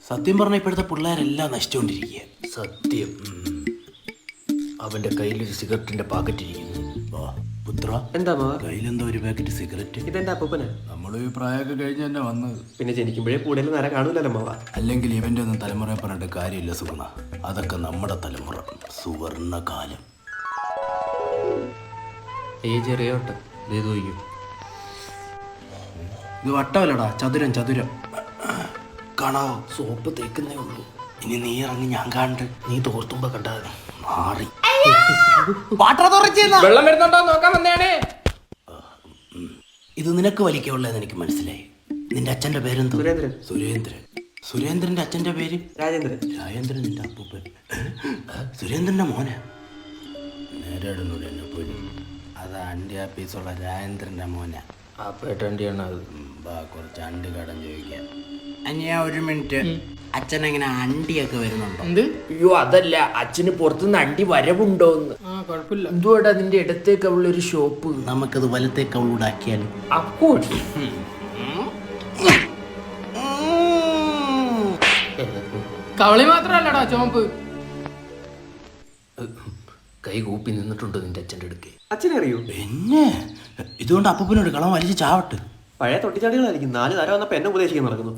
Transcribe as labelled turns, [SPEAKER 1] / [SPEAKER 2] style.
[SPEAKER 1] സത്യം പറഞ്ഞ ഇപ്പോഴത്തെ പിള്ളേരെല്ലാം നശിച്ചുകൊണ്ടിരിക്കുക.
[SPEAKER 2] സത്യം. അവന്റെ കയ്യിലൊരു സിഗരറ്റിന്റെ പാക്കറ്റ് ഇരിക്കുന്നു.
[SPEAKER 1] പുത്ര,
[SPEAKER 3] എന്താ മാവ?
[SPEAKER 1] കയ്യിലെന്തോ ഒരു പാക്കറ്റ് സിഗരറ്റ്.
[SPEAKER 3] ഇതെന്റെ അപ്പൂപ്പനാ.
[SPEAKER 1] നമ്മൾ ഈ പ്രായമൊക്കെ കഴിഞ്ഞ് തന്നെ വന്നത്.
[SPEAKER 3] പിന്നെ ജനിക്കുമ്പോഴേ കൂടുതൽ നേരം കാണൂലല്ലോ മാവ.
[SPEAKER 1] അല്ലെങ്കിൽ ഇവന്റെ ഒന്നും തലമുറയെ പറഞ്ഞിട്ട് കാര്യമില്ല സുഗുണ. അതൊക്കെ നമ്മുടെ തലമുറ, സുവർണകാലം.
[SPEAKER 3] ഈ ചെറിയ വട്ടം ഇത് തോയ്ക്കും.
[SPEAKER 1] ഇത് വട്ടമല്ലടാ, ചതുരം ചതുരം. കാണാവോ? സോപ്പ് തേക്കുന്നേ ഉള്ളൂ. ഇനി നീ ഇറങ്ങി ഞാൻ കാണണ്ട്. നീ തോർത്തുമ്പോ കണ്ടാ മാറി.
[SPEAKER 3] വെള്ളം വരുന്നുണ്ടോ നോക്കാൻ വന്നേണേ.
[SPEAKER 1] ഇത് നിനക്ക് വലിക്കുള്ളതെന്ന് എനിക്ക് മനസ്സിലായി. നിന്റെ അച്ഛന്റെ പേരെന്തോ?
[SPEAKER 3] സുരേന്ദ്രൻ.
[SPEAKER 1] സുരേന്ദ്രൻ. സുരേന്ദ്രന്റെ അച്ഛന്റെ പേര്
[SPEAKER 3] രാജേന്ദ്രൻ.
[SPEAKER 1] രാജേന്ദ്രൻ നിന്റെ അപ്പൂപ്പൻ. സുരേന്ദ്രന്റെ മോനെ നേരെ ഇടുന്നൂടെ എന്നെ പോയി. അത് അണ്ടി ആപ്പീസുള്ള രാജേന്ദ്രന്റെ മോനെ.
[SPEAKER 2] ആ പേട്ടണ്ടിയാണ് അത്.
[SPEAKER 1] കുറച്ച് അണ്ടി കടം ചോദിക്കാം. അനിയാ ഒരു മിനിറ്റ്. അച്ഛൻ എങ്ങനെ അണ്ടിയൊക്കെ വരുന്നുണ്ടോ?
[SPEAKER 2] അയ്യോ അതല്ല, അച്ഛന് പുറത്തുനിന്ന് അണ്ടി വരവുണ്ടോന്ന്.
[SPEAKER 3] കുഴപ്പമില്ല.
[SPEAKER 2] എന്തുവാടാ നിന്റെ ഇടത്തേക്ക് അവളൊരു ഷോപ്പ്?
[SPEAKER 1] നമുക്കത് വലത്തേക്ക് അവളൂടാക്കിയാലും.
[SPEAKER 2] അക്കോട്ട്
[SPEAKER 4] കവളി മാത്രല്ലടാ ചോമ്പ്.
[SPEAKER 2] കൈ കൂപ്പി നിന്നിട്ടുണ്ട് നിന്റെ അച്ഛൻ്റെ അടുക്ക്.
[SPEAKER 3] അച്ഛനെ അറിയൂ?
[SPEAKER 1] പിന്നെ ഇതുകൊണ്ട് അപ്പൂപ്പനോട് കളം വലിച്ച് ചാവട്ട്.
[SPEAKER 3] പഴയ തൊട്ടിച്ചാടികളായിരിക്കും. 4 തരം വന്നപ്പോ എന്നെ ഉപദേശിക്കാൻ നടക്കുന്നു.